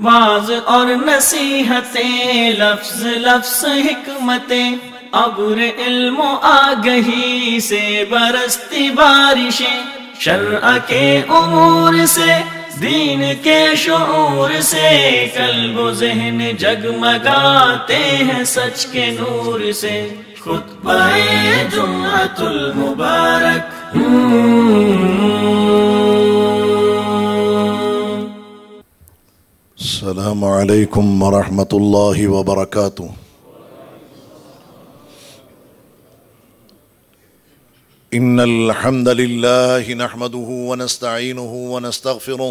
واعظ اور نصیحتیں، لفظ لفظ حکمتیں، ابر علم و آگہی سے برستی بارشیں، شرع کے امور سے، دین کے شعور سے، قلب و ذہن جگمگاتے ہیں سچ کے نور سے۔ خطبہ جمعۃ المبارک، السلام علیکم ورحمۃ اللہ وبرکاتہ۔ ان الحمد للہ نحمده ونستعینه ونستغفره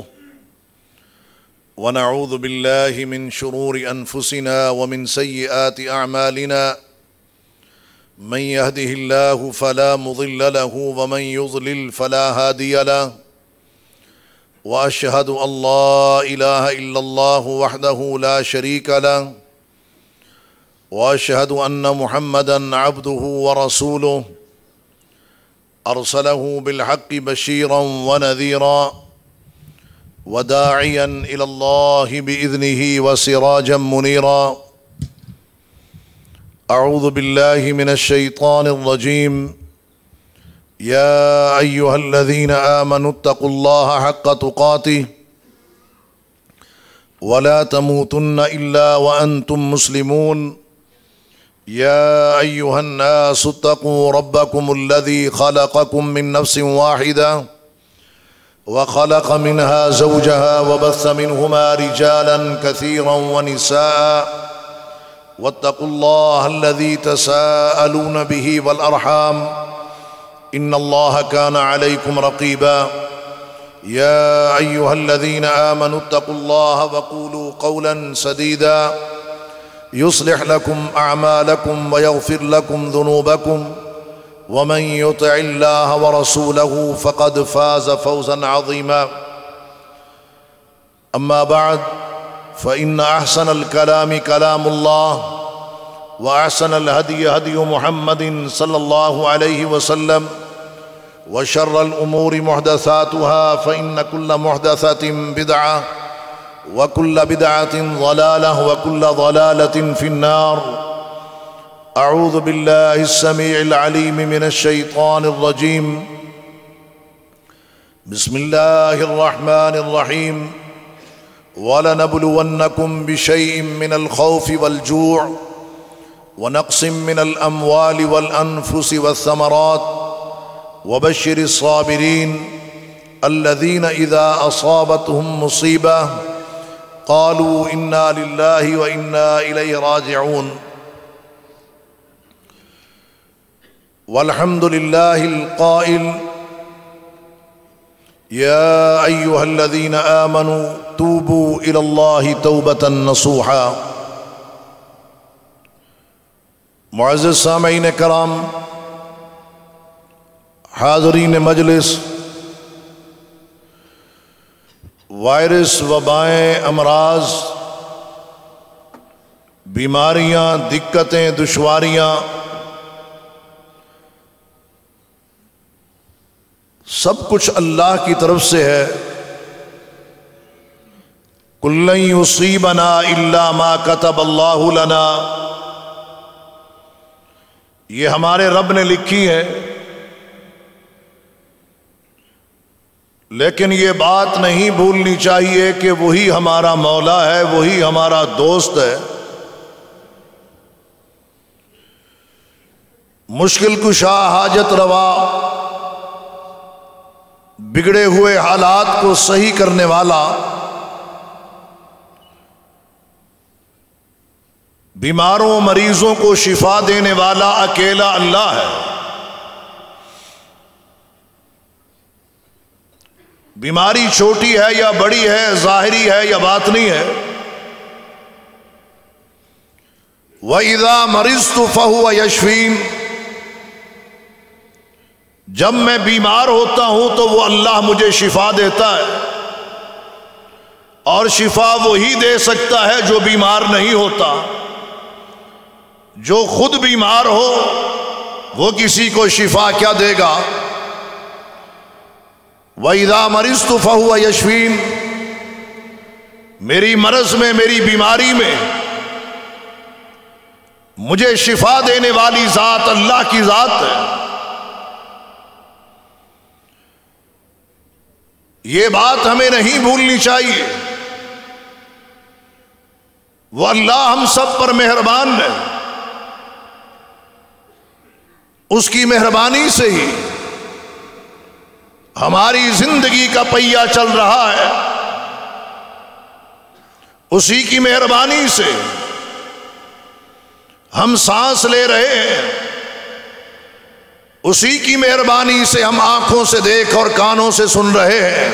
ونعوذ باللہ من شرور انفسنا ومن سیئات اعمالنا، من يهده الله فلا مضل له ومن يضلل فلا هادي له، وأشهد أن لا إله إلا الله وحده لا شريك له، وأشهد أن محمدًا عبده ورسوله أرسله بالحق بشيرًا ونذيرًا وداعيًا إلى الله بإذنه وسراجًا منيرًا۔ أعوذ بالله من الشيطان الرجيم۔ يا أيها الذين آمنوا اتقوا الله حق تقاته ولا تموتن إلا وأنتم مسلمون۔ يا أيها الناس اتقوا ربكم الذي خلقكم من نفس واحدة وخلق منها زوجها وبث منهما رجالا كثيرا ونساء، واتقوا الله الذي تساءلون به والأرحام إن الله كان عليكم رقيبا۔ يا أيها الذين آمنوا اتقوا الله وقولوا قولا سديدا يصلح لكم أعمالكم ويغفر لكم ذنوبكم، ومن يطع الله ورسوله فقد فاز فوزا عظيما۔ أما بعد، فإن أحسن الكلام كلام الله، وأحسن الهدي هدي محمد صلى الله عليه وسلم، وشر الأمور محدثاتها، فإن كل محدثة بدعة، وكل بدعة ضلالة، وكل ضلالة في النار۔ أعوذ بالله السميع العليم من الشيطان الرجيم۔ بسم الله الرحمن الرحيم۔ وَلَنَبْلُوَنَّكُمْ بِشَيْءٍ مِّنَ الْخَوْفِ وَالْجُوعِ ونقص من الأموال والأنفس والثمرات وبشر الصابرين الذين إذا أصابتهم مصيبة قالوا إنا لله وإنا إليه راجعون۔ والحمد لله القائل يا أيها الذين آمنوا توبوا إلى الله توبة نصوحا۔ معزز سامعین کرام، حاضرین مجلس، وائرس، وبائیں، امراض، بیماریاں، دقتیں، دشواریاں سب کچھ اللہ کی طرف سے ہے۔ قُل لَّن يُصِيبَنَا إِلَّا مَا كَتَبَ اللَّهُ لَنَا، یہ ہمارے رب نے لکھی ہے، لیکن یہ بات نہیں بھولنی چاہیے کہ وہی ہمارا مولا ہے، وہی ہمارا دوست ہے۔ مشکل کشا، حاجت روا، بگڑے ہوئے حالات کو صحیح کرنے والا، بیماروں مریضوں کو شفا دینے والا اکیلا اللہ ہے۔ بیماری چھوٹی ہے یا بڑی ہے، ظاہری ہے یا باطنی ہے، وَإِذَا مَرِضْتُ فَهُوَ يَشْفِينِ، جب میں بیمار ہوتا ہوں تو وہ اللہ مجھے شفا دیتا ہے، اور شفا وہی دے سکتا ہے جو بیمار نہیں ہوتا۔ جو خود بیمار ہو وہ کسی کو شفا کیا دے گا؟ وَإِذَا مَرِضْتُ فَهُوَ يَشْفِينِ، میری مرض میں، میری بیماری میں مجھے شفا دینے والی ذات اللہ کی ذات ہے۔ یہ بات ہمیں نہیں بھولنی چاہیے۔ وہ اللہ ہم سب پر مہربان ہے، اس کی مہربانی سے ہی ہماری زندگی کا پہیہ چل رہا ہے، اسی کی مہربانی سے ہم سانس لے رہے ہیں، اسی کی مہربانی سے ہم آنکھوں سے دیکھ اور کانوں سے سن رہے ہیں۔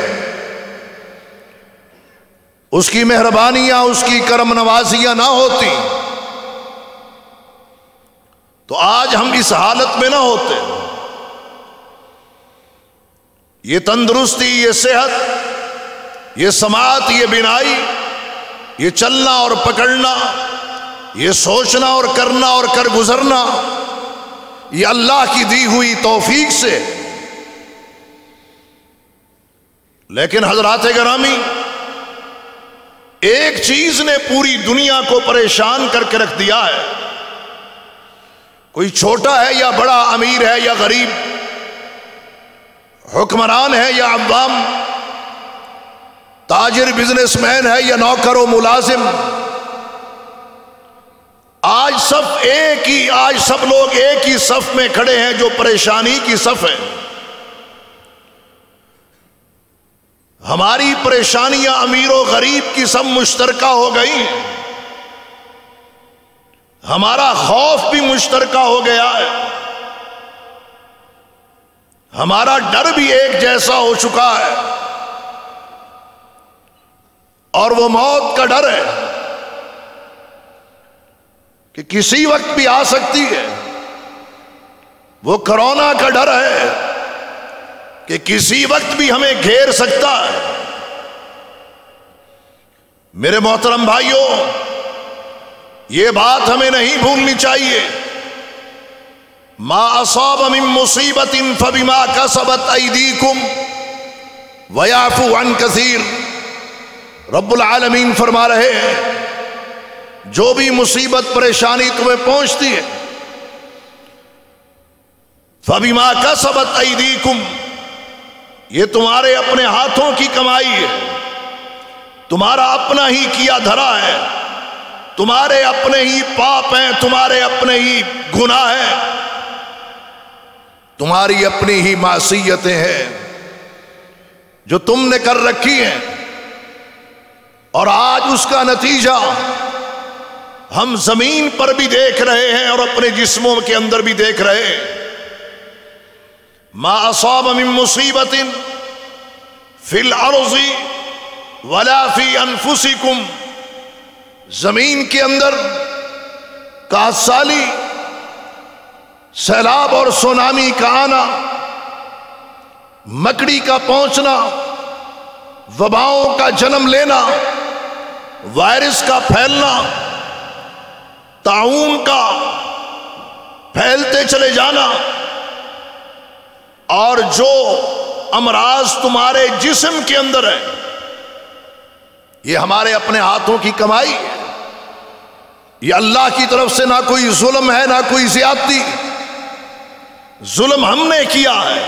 اس کی مہربانیاں، اس کی کرم نوازیاں نہ ہوتی تو آج ہم اس حالت میں نہ ہوتے۔ یہ تندرستی، یہ صحت، یہ سماعت، یہ بینائی، یہ چلنا اور پکڑنا، یہ سوچنا اور کرنا اور کر گزرنا، یہ اللہ کی دی ہوئی توفیق سے۔ لیکن حضرات گرامی، ایک چیز نے پوری دنیا کو پریشان کر کے رکھ دیا ہے۔ کوئی چھوٹا ہے یا بڑا، امیر ہے یا غریب، حکمران ہے یا عوام، تاجر بزنس مین ہے یا نوکر و ملازم، آج سب لوگ ایک ہی صف میں کھڑے ہیں جو پریشانی کی صف ہے۔ ہماری پریشانیاں امیر و غریب کی سب مشترکہ ہو گئی ہیں، ہمارا خوف بھی مشترکہ ہو گیا ہے، ہمارا ڈر بھی ایک جیسا ہو چکا ہے، اور وہ موت کا ڈر ہے کہ کسی وقت بھی آ سکتی ہے، وہ کرونا کا ڈر ہے کہ کسی وقت بھی ہمیں گھیر سکتا ہے۔ میرے محترم بھائیوں، یہ بات ہمیں نہیں بھولنی چاہیے۔ ما اصاب من مصیبت فبما کسبت ایدیکم ویعفو عن کثیر۔ رب العالمین فرما رہے ہیں، جو بھی مصیبت پریشانی تمہیں پہنچتی ہے، فبما کسبت ایدیکم، یہ تمہارے اپنے ہاتھوں کی کمائی ہے، تمہارا اپنا ہی کیا دھرا ہے، تمہارے اپنے ہی پاپ ہیں، تمہارے اپنے ہی گناہ ہیں، تمہاری اپنی ہی معصیتیں ہیں جو تم نے کر رکھی ہیں، اور آج اس کا نتیجہ ہم زمین پر بھی دیکھ رہے ہیں اور اپنے جسموں کے اندر بھی دیکھ رہے ہیں۔ ما اصاب من مصیبت فی الارض ولا فی انفسکم، زمین کے اندر کاس سالی، سیلاب اور سونامی کا آنا، مکڑی کا پہنچنا، وباؤں کا جنم لینا، وائرس کا پھیلنا، طاعون کا پھیلتے چلے جانا، اور جو امراض تمہارے جسم کے اندر ہے، یہ ہمارے اپنے ہاتھوں کی کمائی ہے۔ یہ اللہ کی طرف سے نہ کوئی ظلم ہے، نہ کوئی زیادتی۔ ظلم ہم نے کیا ہے،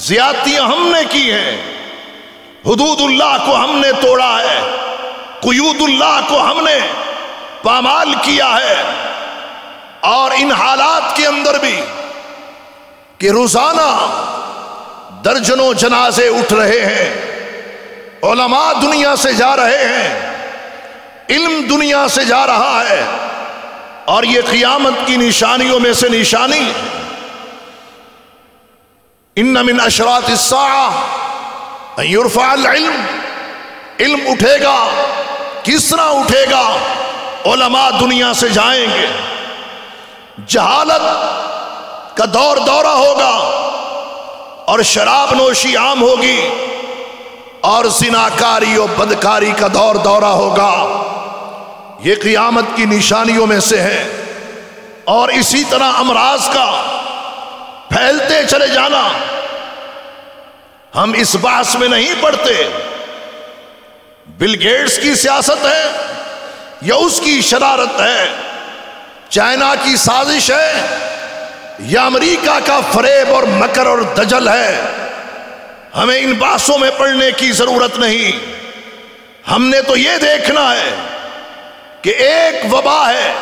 زیادتیاں ہم نے کی ہیں، حدود اللہ کو ہم نے توڑا ہے، قیود اللہ کو ہم نے پامال کیا ہے۔ اور ان حالات کے اندر بھی کہ روزانہ درجنوں جنازے اٹھ رہے ہیں، علماء دنیا سے جا رہے ہیں، علم دنیا سے جا رہا ہے، اور یہ قیامت کی نشانیوں میں سے نشانی ہے۔ ان من اشراط الساعہ ان یرفع العلم، علم اٹھے گا، کس طرح اٹھے گا؟ علماء دنیا سے جائیں گے، جہالت کا دور دورہ ہوگا، اور شراب نوشی عام ہوگی، اور زناکاری و بدکاری کا دور دورہ ہوگا۔ یہ قیامت کی نشانیوں میں سے ہے۔ اور اسی طرح امراض کا پھیلتے چلے جانا، ہم اس بحث میں نہیں پڑتے، بل گیٹس کی سیاست ہے یا اس کی شرارت ہے؟ چائنا کی سازش ہے یا امریکہ کا فریب اور مکر اور دجل ہے؟ ہمیں ان بحثوں میں پڑنے کی ضرورت نہیں. ہم نے تو یہ دیکھنا ہے کہ ایک وبا ہے،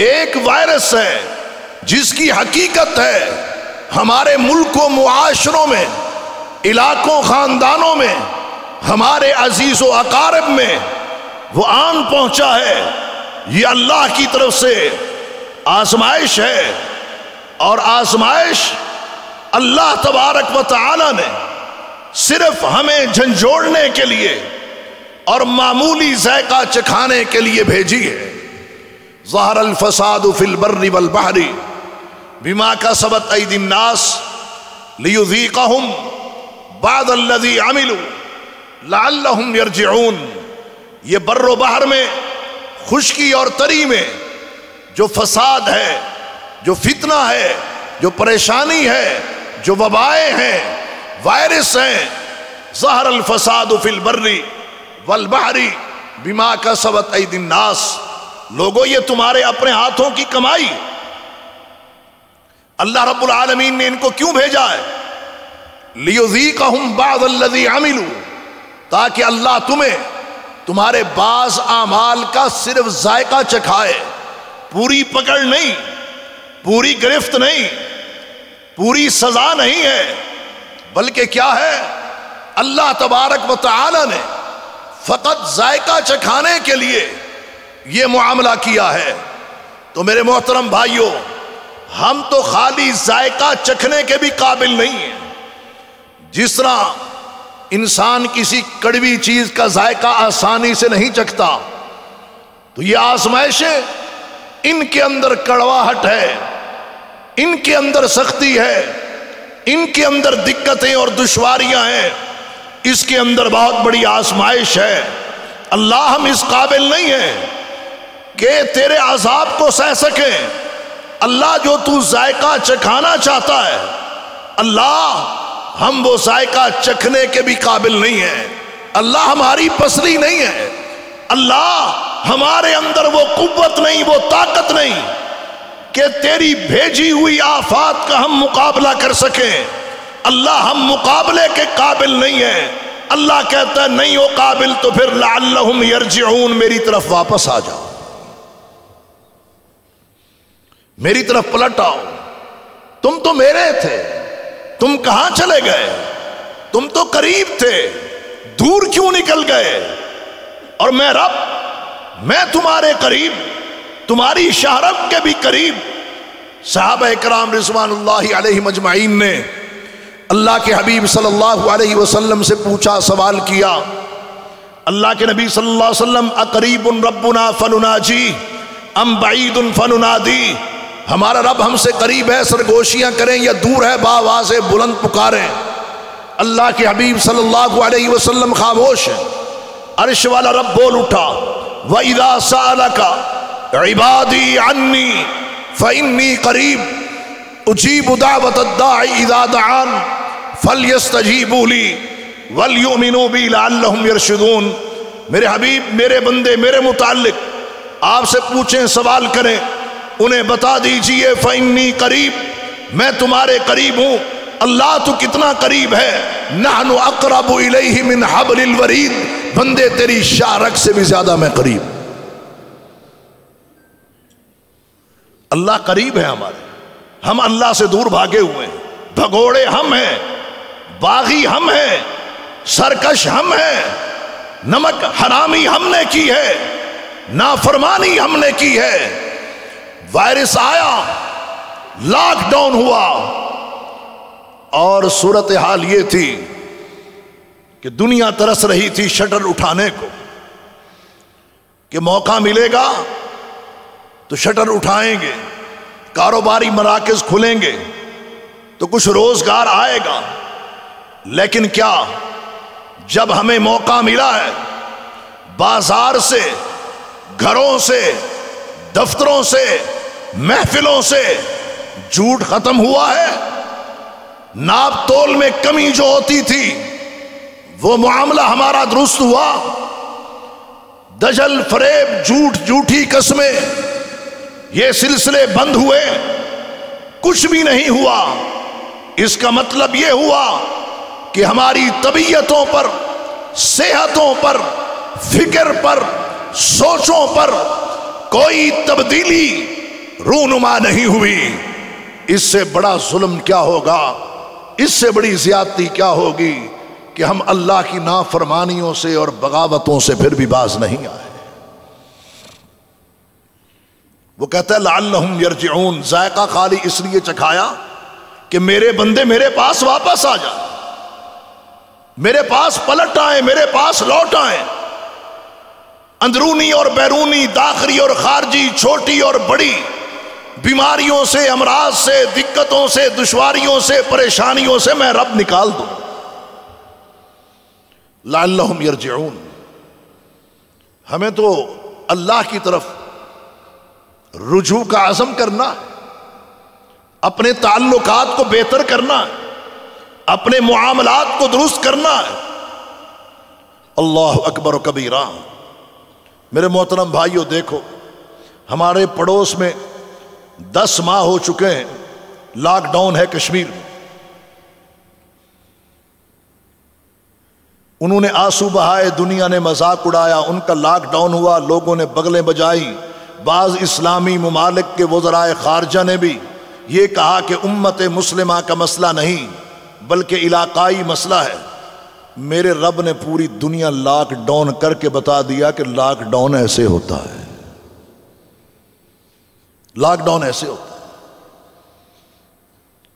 ایک وائرس ہے جس کی حقیقت ہے ہمارے ملک و معاشروں میں، علاقوں، خاندانوں میں، ہمارے عزیز و اقارب میں وہ آن پہنچا ہے. یہ اللہ کی طرف سے آزمائش ہے، اور آزمائش اللہ تبارک و تعالی نے صرف ہمیں جھنجھوڑنے کے لیے اور معمولی ذائقہ چکھانے کے لیے بھیجی ہے. ظہر الفساد فی البر والبحر بما کسبت ایدی الناس لیذیقہم بعض الذی عملوا لعلہم یرجعون. یہ بر و بحر میں، خشکی اور تری میں جو فساد ہے، جو فتنہ ہے، جو پریشانی ہے، جو وبائیں ہیں، وائرس ہیں، ظہر الفساد فی البر والبحر بما کسبت ایدی الناس. لوگوں یہ تمہارے اپنے ہاتھوں کی کمائی. اللہ رب العالمین نے ان کو کیوں بھیجا ہے؟ لیذیقہم بعض الذی عملوا، تاکہ اللہ تمہیں تمہارے بعض اعمال کا صرف ذائقہ چکھائے. پوری پکڑ نہیں، پوری گرفت نہیں، پوری سزا نہیں ہے، بلکہ کیا ہے؟ اللہ تبارک و تعالی نے فقط ذائقہ چکھانے کے لیے یہ معاملہ کیا ہے. تو میرے محترم بھائیوں، ہم تو خالی ذائقہ چکھنے کے بھی قابل نہیں ہیں. جس طرح انسان کسی کڑوی چیز کا ذائقہ آسانی سے نہیں چکھتا، تو یہ آزمائشیں، ان کے اندر کڑواہٹ ہے، ان کے اندر سختی ہے، ان کے اندر دقتیں اور دشواریاں ہیں، اس کے اندر بہت بڑی آزمائش ہے. اللہ ہم اس قابل نہیں ہیں کہ تیرے عذاب کو سہ سکیں. اللہ جو تو ذائقہ چکھانا چاہتا ہے، اللہ ہم وہ ذائقہ چکھنے کے بھی قابل نہیں ہیں. اللہ ہماری پسری نہیں ہے. اللہ ہمارے اندر وہ قوت نہیں، وہ طاقت نہیں کہ تیری بھیجی ہوئی آفات کا ہم مقابلہ کر سکیں. اللہ ہم مقابلے کے قابل نہیں ہیں. اللہ کہتا ہے نہیں ہو قابل تو پھر لعلہم یرجعون، میری طرف واپس آ جاؤ، میری طرف پلٹ آؤ. تم تو میرے تھے، تم کہاں چلے گئے؟ تم تو قریب تھے، دور کیوں نکل گئے؟ اور میں رب، میں تمہارے قریب، تمہاری شہرت کے بھی قریب. صحابہ کرام رضوان اللہ علیہم اجمعین نے اللہ کے حبیب صلی اللہ علیہ وسلم سے پوچھا، سوال کیا. اللہ کے نبی صلی اللہ علیہ وسلم اقریب ربنا فنناجی ام بعید فننادی، ہمارا رب ہم سے قریب ہے سرگوشیاں کریں یا دور ہے بآواز بلند پکاریں؟ اللہ کے حبیب صلی اللہ علیہ وسلم خاموش ہیں. عرش والا رب بول اٹھا، وَإِذَا سَأَلَكَ عِبَادِي عَنِّي فَإِنِّي قَرِيبٌ أُجِيبُ دَعْوَةَ الدَّاعِ إِذَا دَعَانِ فَلْيَسْتَجِيبُوا لِي وَلْيُؤْمِنُوا بِي لَعَلَّهُمْ يَرْشُدُونَ. میرے حبیب، میرے بندے میرے متعلق آپ سے پوچھیں، سوال کریں، انہیں بتا دیجئے فَإِنِّي قَرِيبٌ، میں تمہارے قریب ہوں. اللہ تو کتنا قریب ہے، نحن اقرب الیہ من حبل الورید، بندے تیری شارک سے بھی زیادہ میں قریب. اللہ قریب ہے ہمارے، ہم اللہ سے دور بھاگے ہوئے ہیں. بھگوڑے ہم ہیں، باغی ہم ہیں، سرکش ہم ہیں، نمک حرامی ہم نے کی ہے، نافرمانی ہم نے کی ہے. وائرس آیا، لاک ڈاؤن ہوا، اور صورتحال یہ تھی کہ دنیا ترس رہی تھی شٹر اٹھانے کو کہ موقع ملے گا تو شٹر اٹھائیں گے، کاروباری مراکز کھلیں گے تو کچھ روزگار آئے گا. لیکن کیا جب ہمیں موقع ملا ہے، بازار سے، گھروں سے، دفتروں سے، محفلوں سے جھوٹ ختم ہوا ہے؟ ناپ تول میں کمی جو ہوتی تھی وہ معاملہ ہمارا درست ہوا؟ دجل، فریب، جھوٹ، جھوٹی قسمیں، یہ سلسلے بند ہوئے، کچھ بھی نہیں ہوا۔ اس کا مطلب یہ ہوا کہ ہماری طبیعتوں پر، صحتوں پر، فکر پر، سوچوں پر کوئی تبدیلی رونما نہیں ہوئی۔ اس سے بڑا ظلم کیا ہوگا، اس سے بڑی زیادتی کیا ہوگی کہ ہم اللہ کی نافرمانیوں سے اور بغاوتوں سے پھر بھی باز نہیں آئے۔ وہ کہتا ہے لعلہم یرجعون، ذائقہ خالی اس لیے چکھایا کہ میرے بندے میرے پاس واپس آ جائیں، میرے پاس پلٹ آئیں، میرے پاس لوٹ آئیں۔ اندرونی اور بیرونی، داخلی اور خارجی، چھوٹی اور بڑی بیماریوں سے، امراض سے، دقتوں سے، دشواریوں سے، پریشانیوں سے میں رب نکال دوں۔ لعلہم یرجعون، ہمیں تو اللہ کی طرف رجوع کا عزم کرنا ہے، اپنے تعلقات کو بہتر کرنا ہے، اپنے معاملات کو درست کرنا ہے۔ اللہ اکبر و کبیرہ۔ میرے محترم بھائیوں، دیکھو ہمارے پڑوس میں 10 ماہ ہو چکے ہیں، لاک ڈاؤن ہے کشمیر میں۔ انہوں نے آنسو بہائے، دنیا نے مذاق اڑایا، ان کا لاک ڈاؤن ہوا، لوگوں نے بغلیں بجائی۔ بعض اسلامی ممالک کے وزرائے خارجہ نے بھی یہ کہا کہ امت مسلمہ کا مسئلہ نہیں بلکہ علاقائی مسئلہ ہے۔ میرے رب نے پوری دنیا لاک ڈاؤن کر کے بتا دیا کہ لاک ڈاؤن ایسے ہوتا ہے، لاک ڈاؤن ایسے ہوتا ہے۔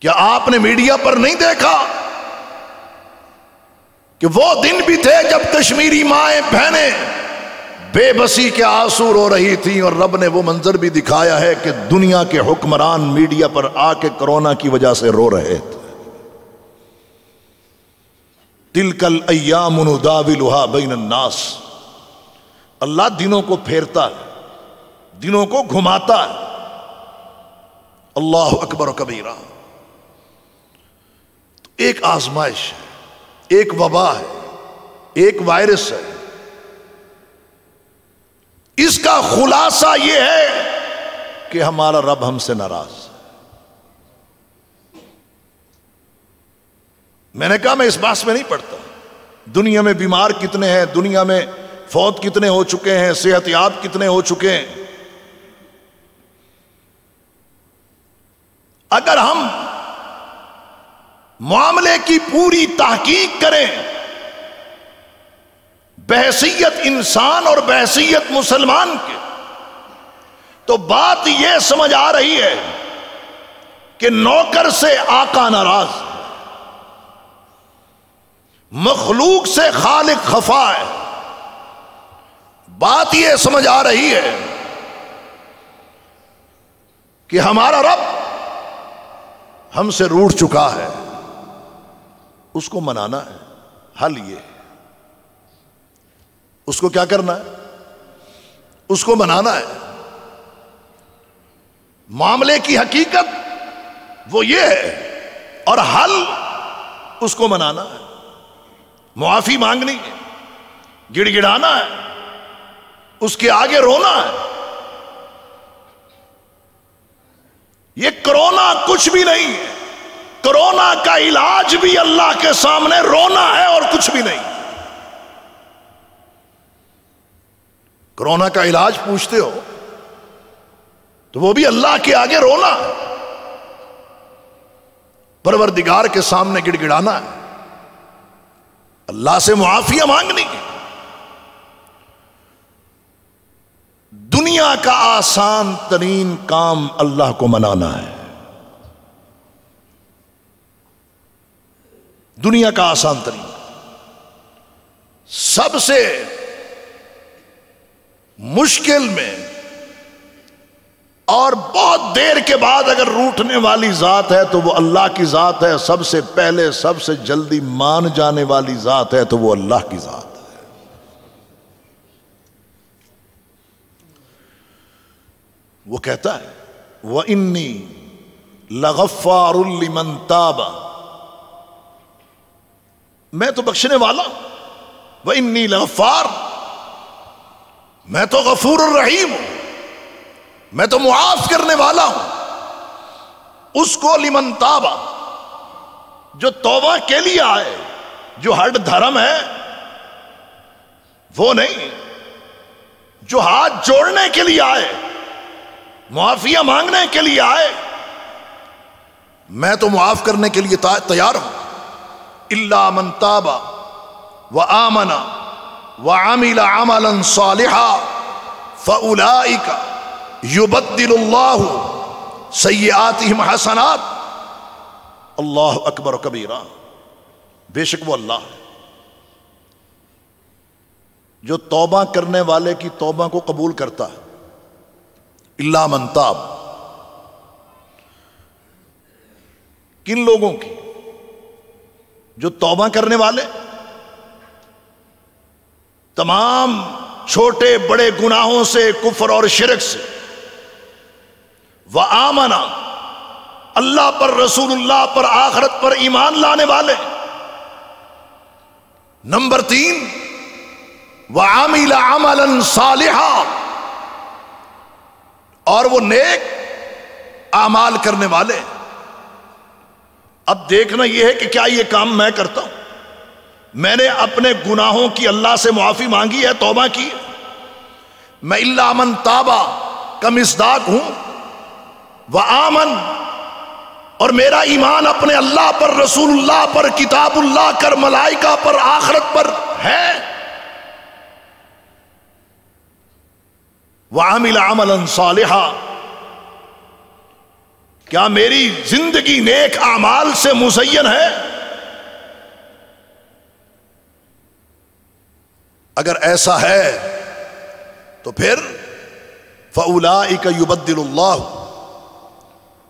کیا آپ نے میڈیا پر نہیں دیکھا کہ وہ دن بھی تھے جب کشمیری مائیں بہنیں بے بسی کے آنسو رو رہی تھیں، اور رب نے وہ منظر بھی دکھایا ہے کہ دنیا کے حکمران میڈیا پر آ کے کرونا کی وجہ سے رو رہے تھے۔ تلک الایام نداولها بین الناس، اللہ دنوں کو پھیرتا ہے، دنوں کو گھماتا ہے۔ اللہ اکبر و کبیرہ۔ ایک آزمائش ہے، ایک وبا ہے، ایک وائرس ہے، اس کا خلاصہ یہ ہے کہ ہمارا رب ہم سے ناراض ہے۔ میں نے کہا میں اس بحث میں نہیں پڑتا، دنیا میں بیمار کتنے ہیں، دنیا میں فوت کتنے ہو چکے ہیں، صحت یاب کتنے ہو چکے ہیں۔ اگر ہم معاملے کی پوری تحقیق کریں بحیثیت انسان اور بحیثیت مسلمان کے، تو بات یہ سمجھ آ رہی ہے کہ نوکر سے آقا ناراض، مخلوق سے خالق خفا ہے۔ بات یہ سمجھ آ رہی ہے کہ ہمارا رب ہم سے روٹھ چکا ہے، اس کو منانا ہے۔ حل یہ ہے، اس کو کیا کرنا ہے؟ اس کو منانا ہے۔ معاملے کی حقیقت وہ یہ ہے، اور حل اس کو منانا ہے، معافی مانگنی ہے، گڑ گڑانا ہے، اس کے آگے رونا ہے۔ یہ کرونا کچھ بھی نہیں ہے، کرونا کا علاج بھی اللہ کے سامنے رونا ہے اور کچھ بھی نہیں۔ کرونا کا علاج پوچھتے ہو تو وہ بھی اللہ کے آگے رونا ہے، پروردگار کے سامنے گڑ گڑانا ہے، اللہ سے معافیاں مانگنی ہے۔ دنیا کا آسان ترین کام اللہ کو منانا ہے، دنیا کا آسان ترین، سب سے مشکل میں اور بہت دیر کے بعد اگر روٹنے والی ذات ہے تو وہ اللہ کی ذات ہے، سب سے پہلے سب سے جلدی مان جانے والی ذات ہے تو وہ اللہ کی ذات ہے۔ وہ کہتا ہے وَإِنِّي لَغَفَّارٌ لِمَن تَابَ، میں تو بخشنے والا ہوں۔ وَإِنِّي لَغَفَّار، میں تو غفور الرحیم ہوں، میں تو معاف کرنے والا ہوں۔ اس کو لمن تابا، جو توبہ کے لیے آئے، جو ہٹ دھرم ہے وہ نہیں، جو ہاتھ جوڑنے کے لیے آئے، معافیہ مانگنے کے لیے آئے، میں تو معاف کرنے کے لیے تیار ہوں۔ الا من تاب وآمن وعمل عملا صالحا فاولئک یبدل اللہ سیئاتہم حسنات۔ اللہ اکبر کبیرہ، بے شک وہ اللہ ہے جو توبہ کرنے والے کی توبہ کو قبول کرتا ہے۔ الا من تاب، کن لوگوں کی؟ جو توبہ کرنے والے، تمام چھوٹے بڑے گناہوں سے، کفر اور شرک سے، وآمنا، اللہ پر، رسول اللہ پر، آخرت پر ایمان لانے والے۔ نمبر 3، وعمل عملا صالحا، اور وہ نیک اعمال کرنے والے۔ اب دیکھنا یہ ہے کہ کیا یہ کام میں کرتا ہوں؟ میں نے اپنے گناہوں کی اللہ سے معافی مانگی ہے، توبہ کی ہے؟ میں الا من تابا کا مصداق ہوں، وآمن، اور میرا ایمان اپنے اللہ پر، رسول اللہ پر، کتاب اللہ پر، ملائکہ پر، آخرت پر ہے۔ وعمل عملا صالحا، کیا میری زندگی نیک اعمال سے مزین ہے؟ اگر ایسا ہے تو پھر فَأُولَئِكَ يُبَدِّلُ اللَّهُ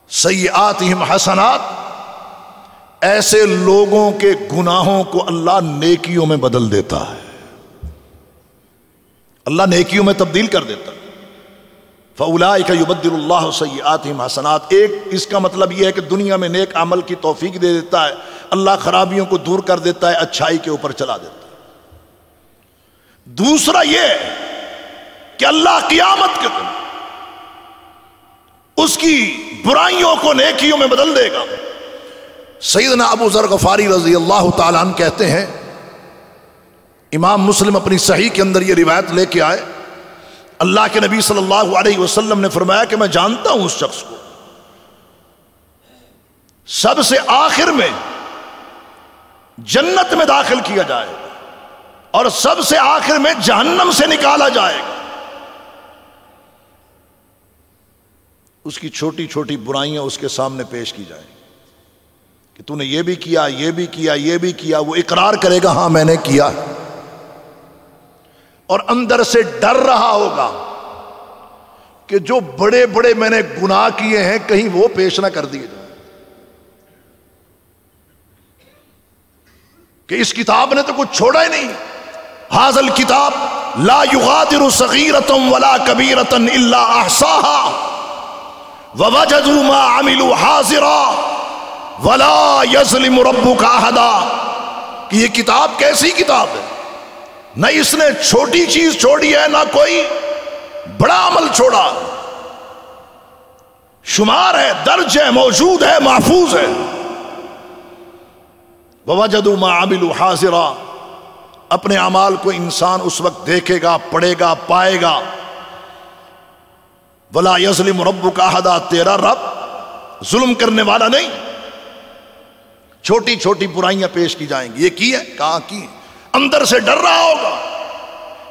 سَيِّئَاتِهِمْ حَسَنَات، ایسے لوگوں کے گناہوں کو اللہ نیکیوں میں بدل دیتا ہے، اللہ نیکیوں میں تبدیل کر دیتا ہے۔ فَأُولَئِكَ يُبَدِّلُ اللَّهُ سَيِّئَاتِهِمْ حَسَنَات، ایک اس کا مطلب یہ ہے کہ دنیا میں نیک عمل کی توفیق دے دیتا ہے، اللہ خرابیوں کو دور کر دیتا ہے، اچھائی کے اوپر چلا دیتا ہے۔ دوسرا یہ کہ اللہ قیامت کے دن اس کی برائیوں کو نیکیوں میں بدل دے گا۔ سیدنا ابو ذر غفاری رضی اللہ تعالیٰ عنہ کہتے ہیں، امام مسلم اپنی صحیح کے اندر یہ روایت لے کے آئے، اللہ کے نبی صلی اللہ علیہ وسلم نے فرمایا کہ میں جانتا ہوں اس شخص کو، سب سے آخر میں جنت میں داخل کیا جائے گا اور سب سے آخر میں جہنم سے نکالا جائے گا۔ اس کی چھوٹی چھوٹی برائیاں اس کے سامنے پیش کی جائیں کہ تو نے یہ بھی کیا، یہ بھی کیا، یہ بھی کیا۔ وہ اقرار کرے گا ہاں میں نے کیا، اور اندر سے ڈر رہا ہوگا کہ جو بڑے بڑے میں نے گناہ کیے ہیں کہیں وہ پیش نہ کر دیے جائیں، کہ اس کتاب نے تو کچھ چھوڑا ہی نہیں۔ ھذا الکتاب لا یغادر صغیرۃ ولا کبیرۃ الا احصاها ووجدوا ما عملوا حاضرا ولا یظلم ربک احدا، کہ یہ کتاب کیسی کتاب ہے، نہ اس نے چھوٹی چیز چھوڑی ہے، نہ کوئی بڑا عمل چھوڑا، شمار ہے، درج ہے، موجود ہے، محفوظ ہے۔ ووجدوا ما عملوا حاضرا، اپنے اعمال کو انسان اس وقت دیکھے گا، پڑھے گا، پائے گا۔ ولا یظلم ربک احدا، تیرا رب ظلم کرنے والا نہیں۔ چھوٹی چھوٹی برائیاں پیش کی جائیں گی، یہ کی ہے، کہاں کی، اندر سے ڈر رہا ہوگا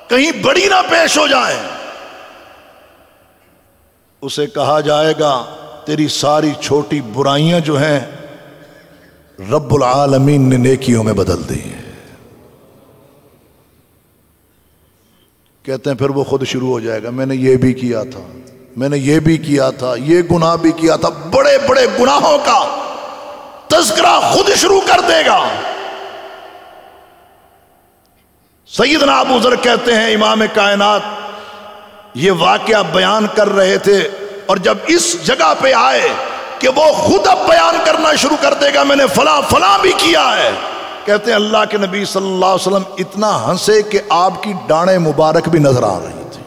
کہیں بڑی نہ پیش ہو جائیں۔ اسے کہا جائے گا تیری ساری چھوٹی برائیاں جو ہیں رب العالمین نے نیکیوں میں بدل دی ہیں۔ کہتے ہیں پھر وہ خود شروع ہو جائے گا، میں نے یہ بھی کیا تھا، میں نے یہ بھی کیا تھا، یہ گناہ بھی کیا تھا، بڑے بڑے گناہوں کا تذکرہ خود شروع کر دے گا۔ سیدنا ابو ذر کہتے ہیں امام کائنات یہ واقعہ بیان کر رہے تھے، اور جب اس جگہ پہ آئے کہ وہ خود اب بیان کرنا شروع کر دے گا میں نے فلاں فلاں بھی کیا ہے، کہتے ہیں اللہ کے نبی صلی اللہ علیہ وسلم اتنا ہنسے کہ آپ کی ڈانیں مبارک بھی نظر آ رہی تھی۔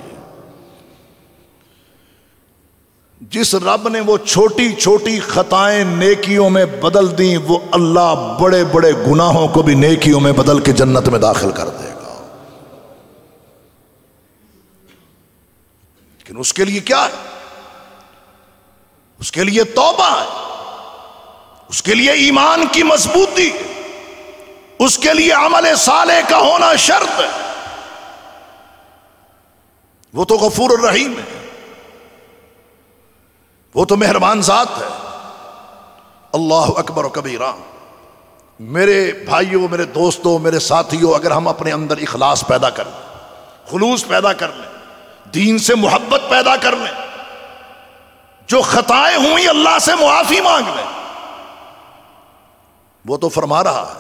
جس رب نے وہ چھوٹی چھوٹی خطائیں نیکیوں میں بدل دیں، وہ اللہ بڑے بڑے گناہوں کو بھی نیکیوں میں بدل کے جنت میں داخل کر دے گا۔ لیکن اس کے لیے کیا ہے؟ اس کے لیے توبہ ہے، اس کے لیے ایمان کی مضبوطی ہے، اس کے لیے عمل صالح کا ہونا شرط ہے۔ وہ تو غفور الرحیم ہے، وہ تو مہربان ذات ہے۔ اللہ اکبر و کبیرہ۔ میرے بھائیوں، میرے دوستوں، میرے ساتھیوں، اگر ہم اپنے اندر اخلاص پیدا کر لیں، خلوص پیدا کر لیں، دین سے محبت پیدا کر لیں، جو خطائیں ہوئی اللہ سے معافی مانگ لیں، وہ تو فرما رہا ہے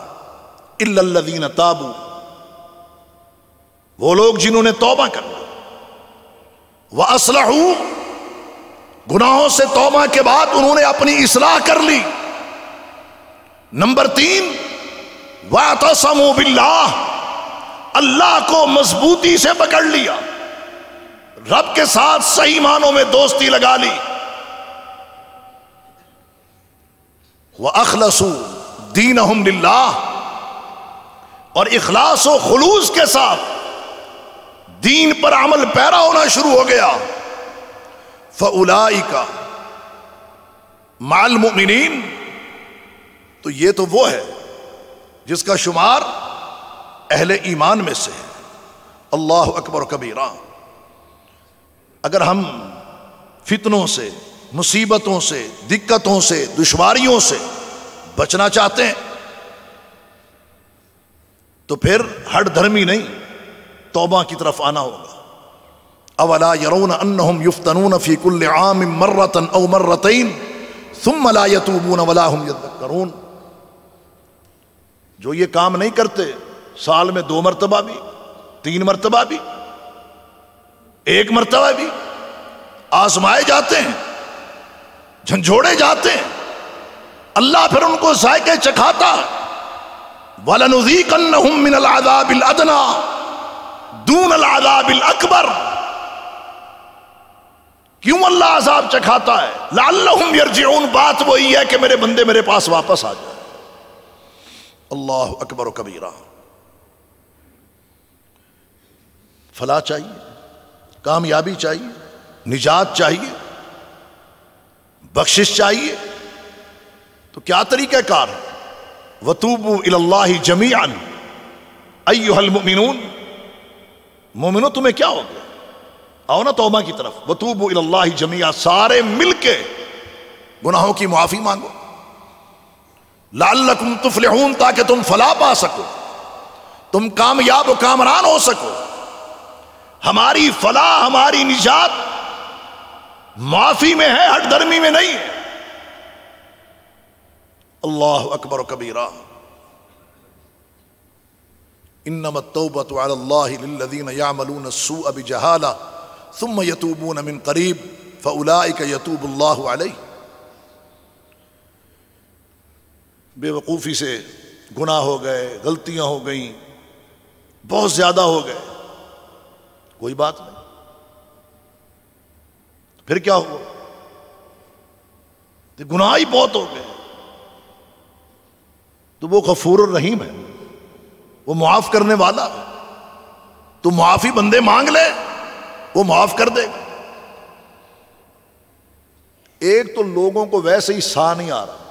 الا الذین تابوا، وہ لوگ جنہوں نے توبہ کر لی، واصلحوا، گناہوں سے توبہ کے بعد انہوں نے اپنی اصلاح کر لی۔ نمبر 3، واعتصموا باللہ، اللہ کو مضبوطی سے پکڑ لیا، رب کے ساتھ صحیح معنوں میں دوستی لگا لی۔ وَأَخْلَصُوا دِينَهُمْ لِلَّهِ، اور اخلاص و خلوص کے ساتھ دین پر عمل پیرا ہونا شروع ہو گیا۔ فَأُولَئِكَ مَعَ الْمُؤْمِنِينَ، تو یہ تو وہ ہے جس کا شمار اہل ایمان میں سے ہے۔ اللہ اکبر کبیرہ۔ اگر ہم فتنوں سے، مصیبتوں سے، دقتوں سے، دشواریوں سے بچنا چاہتے ہیں تو پھر ہٹ دھرمی نہیں، توبہ کی طرف آنا ہوگا۔ اولا يرون انہم یفتنون فی کل عام مرۃ او مرتین ثم لا یتوبون ولا هم یذکرون، جو یہ کام نہیں کرتے سال میں 2 مرتبہ بھی، 3 مرتبہ بھی، 1 مرتبہ بھی، آزمائے جاتے ہیں، جھنجھوڑے جاتے ہیں، اللہ پھر ان کو ذائقے چکھاتا ہے۔ وَلَنُذِيقَنَّهُم مِّنَ الْعَذَابِ الْأَدْنَىٰ دُونَ الْعَذَابِ الْأَكْبَرِ، کیوں اللہ عذاب چکھاتا ہے؟ لَعَلَّهُمْ يَرْجِعُونَ، بات وہی ہے کہ میرے بندے میرے پاس واپس آ جائیں۔ اللہ اکبر و کبیرہ۔ فلاح چاہیے، کامیابی چاہیے، نجات چاہیے، بخشش چاہیے، تو کیا طریقہ کار ہے؟ وَتُوبُوا إِلَى اللَّهِ جَمِيعًا أَيُّهَا الْمُؤْمِنُونَ، مومنوں تمہیں کیا ہو گیا؟ آؤ نا توبہ کی طرف۔ وَتُوبُوا إِلَى اللَّهِ جَمِيعًا، سارے مل کے گناہوں کی معافی مانگو، لَعَلَّكُمْ تُفْلِحُونَ، تاکہ تم فلاح پا سکو، تم کامیاب و کامران ہو سکو۔ ہماری فلاح، ہماری نجات معافی میں ہے، ہٹ درمی میں نہیں ہے۔ اللہ اکبر و کبیرہ۔ انما التوبۃ علی اللہ للذین یعملون السوء بجہالہ ثم یتوبون من قریب فاولئک یتوب اللہ علیہ۔ بے وقوفی سے گناہ ہو گئے، غلطیاں ہو گئیں، بہت زیادہ ہو گئے، کوئی بات نہیں، پھر کیا ہوا؟ گناہ ہی بہت ہو گئے، تو وہ غفور الرحیم ہے، وہ معاف کرنے والا ہے، تو معافی بندے مانگ لے، وہ معاف کر دے گا۔ ایک تو لوگوں کو ویسے ہی سا نہیں آ رہا،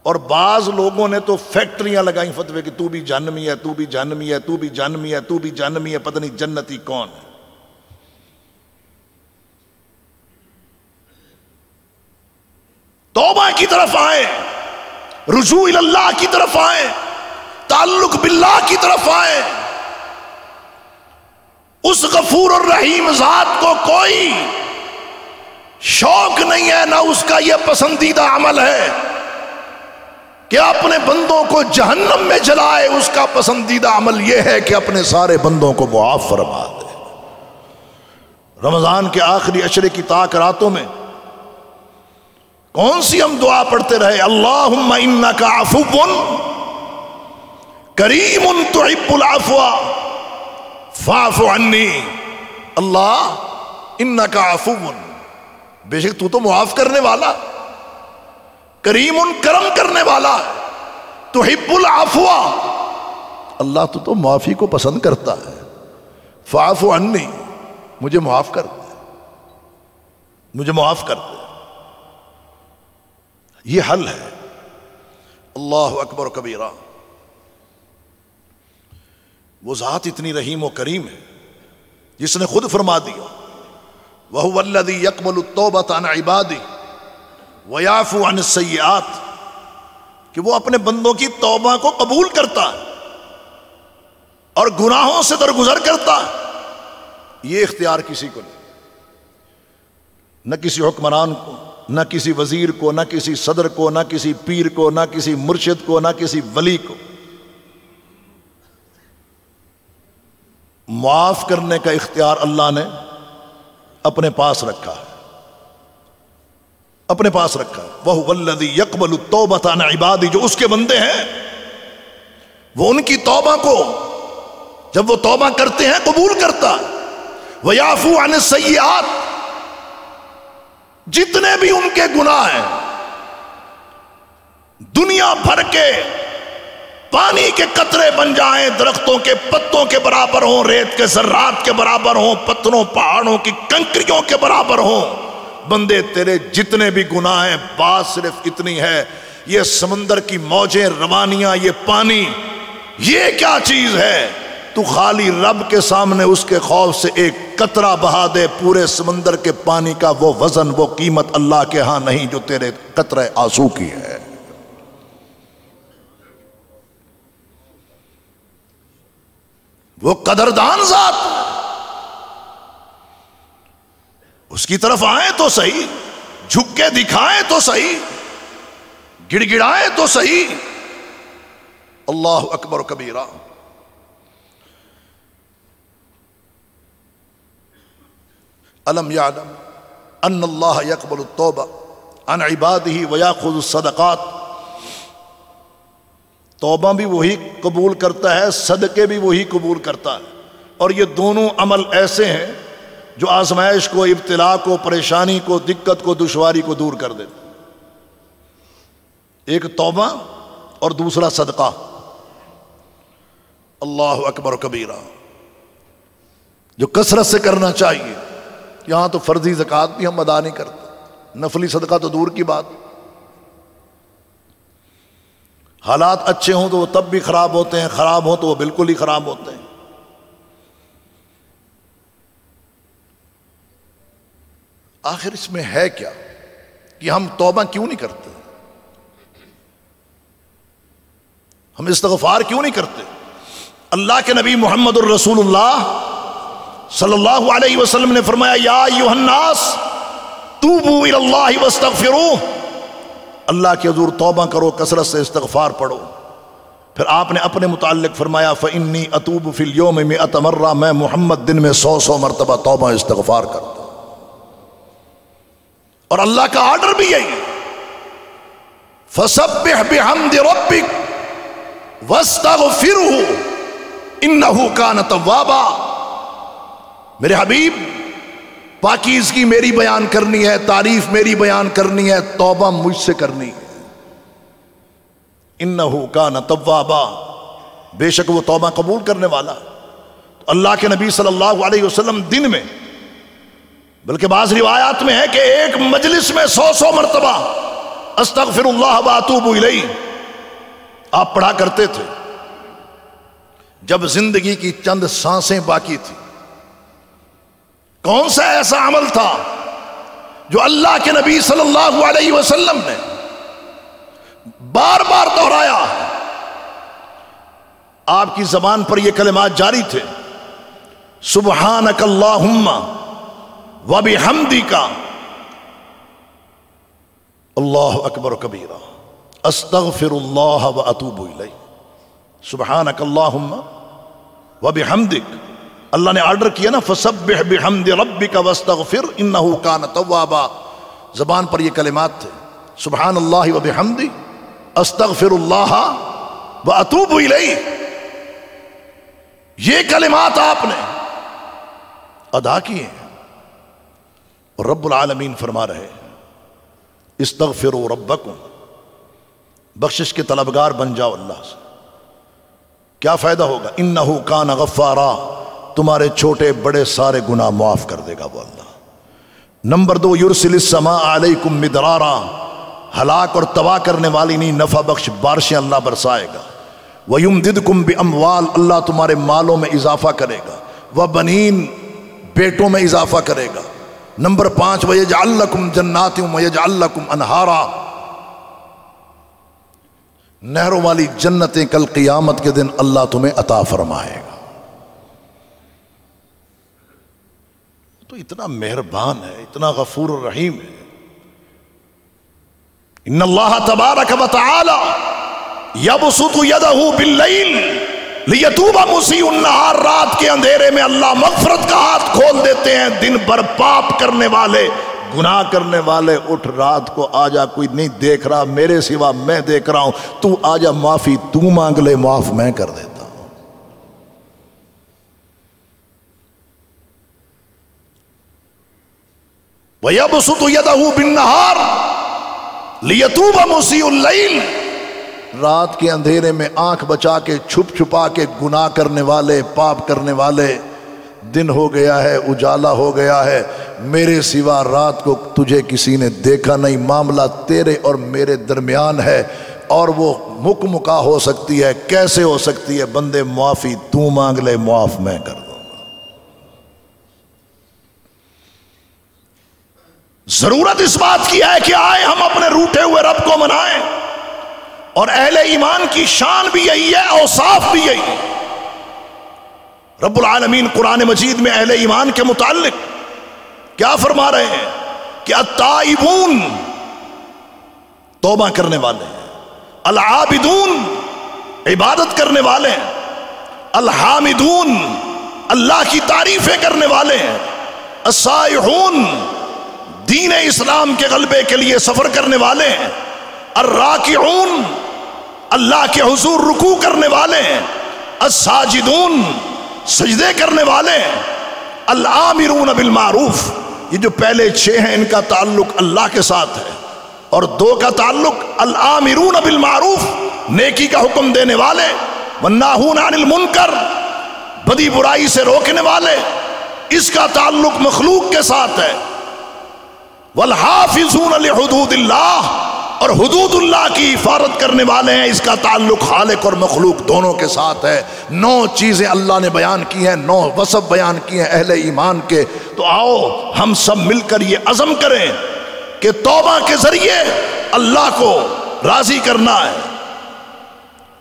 اور بعض لوگوں نے تو فیکٹریاں لگائیں فتوے کہ تو بھی جہنمی ہے، تو بھی جہنمی ہے، تو بھی جہنمی ہے، تو بھی جہنمی ہے، پتہ نہیں جنتی کون ہے۔ توبہ کی طرف آئیں، رجوع اللہ کی طرف آئیں، تعلق باللہ کی طرف آئیں۔ اس غفور الرحیم ذات کو کوئی شوق نہیں ہے، نہ اس کا یہ پسندیدہ عمل ہے کہ اپنے بندوں کو جہنم میں جلائے۔ اس کا پسندیدہ عمل یہ ہے کہ اپنے سارے بندوں کو معاف فرما دے۔ رمضان کے آخری عشرے کی طاق راتوں میں کون سی ہم دعا پڑھتے رہے؟ اللہم انک عفو کریم تحب العفو فاعف عنی۔ اللہ انک عفو، بے شک تو معاف کرنے والا، کریم کرم کرنے والا ہے، تحب العفو، اللہ تو معافی کو پسند کرتا ہے، فاعف عنی، مجھے معاف کر دے، مجھے معاف کر دے۔ یہ حل ہے۔ اللہ اکبر کبیرہ۔ وہ ذات اتنی رحیم و کریم ہے جس نے خود فرما دیا وَهُوَ الَّذِي يَقْبَلُ التَّوْبَةَ عَنْ عِبَادِهِ وَيَعْفُو عَنِ السَّيِّئَاتِ، کہ وہ اپنے بندوں کی توبہ کو قبول کرتا ہے اور گناہوں سے درگزر کرتا ہے۔ یہ اختیار کسی کو نہیں، نہ کسی حکمران کو، نہ کسی وزیر کو، نہ کسی صدر کو، نہ کسی پیر کو، نہ کسی مرشد کو، نہ کسی ولی کو۔ معاف کرنے کا اختیار اللہ نے اپنے پاس رکھا ہے، اپنے پاس رکھا ہے۔ وَهُوَ الَّذِي يَقْبَلُ التَّوْبَةَ عَنْ عِبَادِهِ، جو اس کے بندے ہیں وہ ان کی توبہ کو جب وہ توبہ کرتے ہیں قبول کرتا ہے۔ وَيَعْفُو عَنِ السَّيِّئَاتِ، جتنے بھی ان کے گناہ ہیں، دنیا بھر کے پانی کے قطرے بن جائیں، درختوں کے پتوں کے برابر ہوں، ریت کے ذرات کے برابر ہوں، پتھروں پہاڑوں کی کنکریوں کے برابر ہوں، بندے تیرے جتنے بھی گناہ ہیں بات صرف اتنی ہے، یہ سمندر کی موجیں، روانیاں، یہ پانی، یہ کیا چیز ہے؟ تو خالی رب کے سامنے اس کے خوف سے ایک قطرہ بہا دے، پورے سمندر کے پانی کا وہ وزن، وہ قیمت اللہ کے ہاں نہیں جو تیرے قطرہ آنسو کی ہے۔ وہ قدردان ذات، اس کی طرف آئیں تو صحیح، جھک کے دکھائیں تو صحیح، گڑ گڑائیں تو صحیح۔ اللہ اکبر کبیرہ۔ الم یعلم ان اللہ یقبل التوبہ عن عبادہ ویاخذ الصدقات، توبہ بھی وہی قبول کرتا ہے، صدقے بھی وہی قبول کرتا ہے، اور یہ دونوں عمل ایسے ہیں جو آزمائش کو، ابتلا کو، پریشانی کو، دقت کو، دشواری کو دور کر دیتے۔ ایک توبہ اور دوسرا صدقہ۔ اللہ اکبر کبیرہ، جو کثرت سے کرنا چاہیے۔ یہاں تو فرضی زکوٰۃ بھی ہم ادا نہیں کرتے، نفلی صدقہ تو دور کی بات۔ حالات اچھے ہوں تو وہ تب بھی خراب ہوتے ہیں، خراب ہوں تو وہ بالکل ہی خراب ہوتے ہیں۔ آخر اس میں ہے کیا کہ ہم توبہ کیوں نہیں کرتے؟ ہم استغفار کیوں نہیں کرتے؟ اللہ کے نبی محمد الرسول اللہ صلی اللہ علیہ وسلم نے فرمایا یا ایھا الناس توبوا الی اللہ واستغفروہ، اللہ کے حضور توبہ کرو، کثرت سے استغفار پڑھو۔ پھر آپ نے اپنے متعلق فرمایا فإنی اتوب فی اليوم 100 مرہ، میں محمد دن میں 100 مرتبہ توبہ استغفار کرتا ہوں۔ اور اللہ کا آرڈر بھی یہی ہے فسبح بحمد ربک واستغفرہ انہ کان توابا۔ میرے حبیب، پاکیزگی میری بیان کرنی ہے، تعریف میری بیان کرنی ہے، توبہ مجھ سے کرنی ہے۔ انہ کان توابا، بے شک وہ توبہ قبول کرنے والا۔ تو اللہ کے نبی صلی اللہ علیہ وسلم دن میں، بلکہ بعض روایات میں ہے کہ ایک مجلس میں 100 مرتبہ استغفر اللہ واتوب الیہ آپ پڑھا کرتے تھے، جب زندگی کی چند سانسیں باقی تھی۔ کون سا ایسا عمل تھا جو اللہ کے نبی صلی اللہ علیہ وسلم نے بار بار دہرایا؟ آپ کی زبان پر یہ کلمات جاری تھے، سبحانک اللہم وبحمدک اللہ اکبر کبیرہ استغفر اللہ واتوب الیہ۔ سبحانک اللہم وبحمدک، اللہ نے آرڈر کیا نا فسبح بحمد ربک واستغفر انہ کان توابا، زبان پر یہ کلمات تھے، سبحان اللہ وبحمدہ استغفر اللہ واتوب الیہ۔ یہ کلمات آپ نے ادا کیے ہیں۔ اور رب العالمین فرما رہے استغفروا ربکم، بخشش کے طلبگار بن جاؤ اللہ سے. کیا فائدہ ہوگا؟ انہ کان غفارا، تمہارے چھوٹے بڑے سارے گناہ معاف کر دے گا وہ اللہ. نمبر 2 یرسل السماء علیکم مدرارا، ہلاک اور تباہ کرنے والی نہیں نفع بخش بارشیں اللہ برسائے گا. وَيُمْدِدْكُمْ بِأَمْوَالٍ، اللہ تمہارے مالوں میں اضافہ کرے گا. وَبَنِينَ، بیٹوں میں اضافہ کرے گا. نمبر 5 وَيَجْعَلْ لَكُمْ جَنَّاتٍ وَيَجْعَلْ لَكُمْ أَنْهَارًا، نہروں والی جنتیں کل قیامت کے دن اللہ تمہیں عطا فرمائے گا. تو اتنا مہربان ہے، اتنا غفور الرحیم ہے. ان اللہ تبارک و تعالی یبسط یدہ باللیل لیتوب مسیء النہار، رات کے اندھیرے میں اللہ مغفرت کا ہاتھ کھول دیتے ہیں. دن بھر پاپ کرنے والے، گناہ کرنے والے، اٹھ رات کو آجا، کوئی نہیں دیکھ رہا میرے سوا، میں دیکھ رہا ہوں، تو آجا معافی تو مانگ لے، معاف میں کر دیتا ہوں. وَيَبْسُطُ يَدَهُ بِالنَّهَارِ لِيَتُوبَ مُسِيءُ اللَّيْلِ، رات کے اندھیرے میں آنکھ بچا کے چھپ چھپا کے گناہ کرنے والے، پاپ کرنے والے، دن ہو گیا ہے، اجالا ہو گیا ہے، میرے سوا رات کو تجھے کسی نے دیکھا نہیں، معاملہ تیرے اور میرے درمیان ہے، اور وہ مکمکا ہو سکتی ہے. کیسے ہو سکتی ہے؟ بندے معافی تو مانگ لے، معاف میں کر دوں گا. ضرورت اس بات کی ہے کہ آئے ہم اپنے روٹھے ہوئے رب کو منائیں، اور اہل ایمان کی شان بھی یہی ہے، اوصاف بھی یہی ہے. رب العالمین قرآن مجید میں اہل ایمان کے متعلق کیا فرما رہے ہیں کہ التائبون، توبہ کرنے والے ہیں، العابدون، عبادت کرنے والے ہیں، الحامدون، اللہ کی تعریفیں کرنے والے ہیں، السائحون، دین اسلام کے غلبے کے لیے سفر کرنے والے ہیں، الراکعون، اللہ کے حضور رکوع کرنے والے ہیں، الساجدون، سجدے کرنے والے ہیں، الآمرون بالمعروف. یہ جو پہلے 6 ہیں ان کا تعلق اللہ کے ساتھ ہے، اور 2 کا تعلق الآمرون بالمعروف، نیکی کا حکم دینے والے، والناہون عن المنکر، بدی برائی سے روکنے والے، اس کا تعلق مخلوق کے ساتھ ہے. والحافظون لحدود اللہ، اور حدود اللہ کی حفاظت کرنے والے ہیں، اس کا تعلق خالق اور مخلوق دونوں کے ساتھ ہے. 9 چیزیں اللہ نے بیان کی ہیں، 9 وصف بیان کی ہیں اہل ایمان کے. تو آؤ ہم سب مل کر یہ عزم کریں کہ توبہ کے ذریعے اللہ کو راضی کرنا ہے،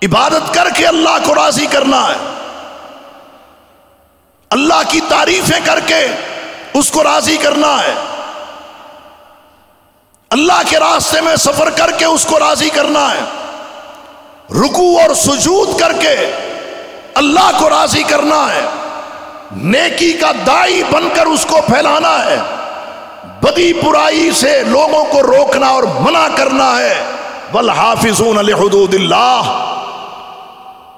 عبادت کر کے اللہ کو راضی کرنا ہے، اللہ کی تعریفیں کر کے اس کو راضی کرنا ہے، اللہ کے راستے میں سفر کر کے اس کو راضی کرنا ہے، رکوع اور سجود کر کے اللہ کو راضی کرنا ہے، نیکی کا داعی بن کر اس کو پھیلانا ہے، بدی برائی سے لوگوں کو روکنا اور منع کرنا ہے. والحافظون لحدود اللہ،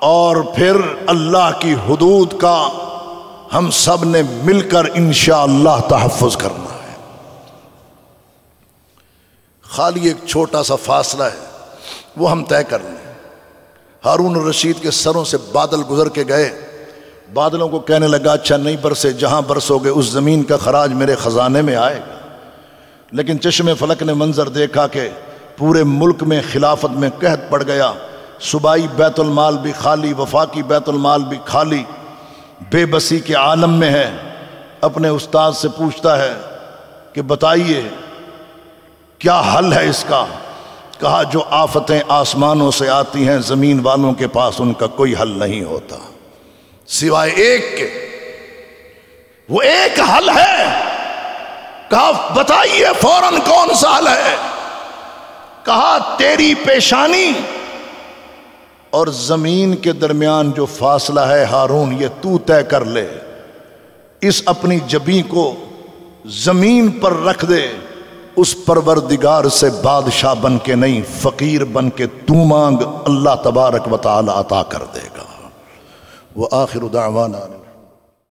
اور پھر اللہ کی حدود کا ہم سب نے مل کر انشاءاللہ تحفظ کرنا ہے. خالی ایک چھوٹا سا فاصلہ ہے، وہ ہم طے کر لیں. ہارون الرشید کے سروں سے بادل گزر کے گئے، بادلوں کو کہنے لگا اچھا نہیں برسے، جہاں برسو گے اس زمین کا خراج میرے خزانے میں آئے گا. لیکن چشم فلک نے منظر دیکھا کہ پورے ملک میں خلافت میں قحط پڑ گیا، صوبائی بیت المال بھی خالی، وفاقی بیت المال بھی خالی، بے بسی کے عالم میں ہے. اپنے استاد سے پوچھتا ہے کہ بتائیے کیا حل ہے اس کا؟ کہا جو آفتیں آسمانوں سے آتی ہیں زمین والوں کے پاس ان کا کوئی حل نہیں ہوتا سوائے ایک کے. وہ ایک حل ہے. کہا بتائیے فوراً کون سا حل ہے؟ کہا تیری پیشانی اور زمین کے درمیان جو فاصلہ ہے ہارون یہ تو طے کر لے، اس اپنی جبیں کو زمین پر رکھ دے، اس پروردگار سے بادشاہ بن کے نہیں فقیر بن کے تو مانگ، اللہ تبارک و تعالی عطا کر دے گا. وآخر دعوانا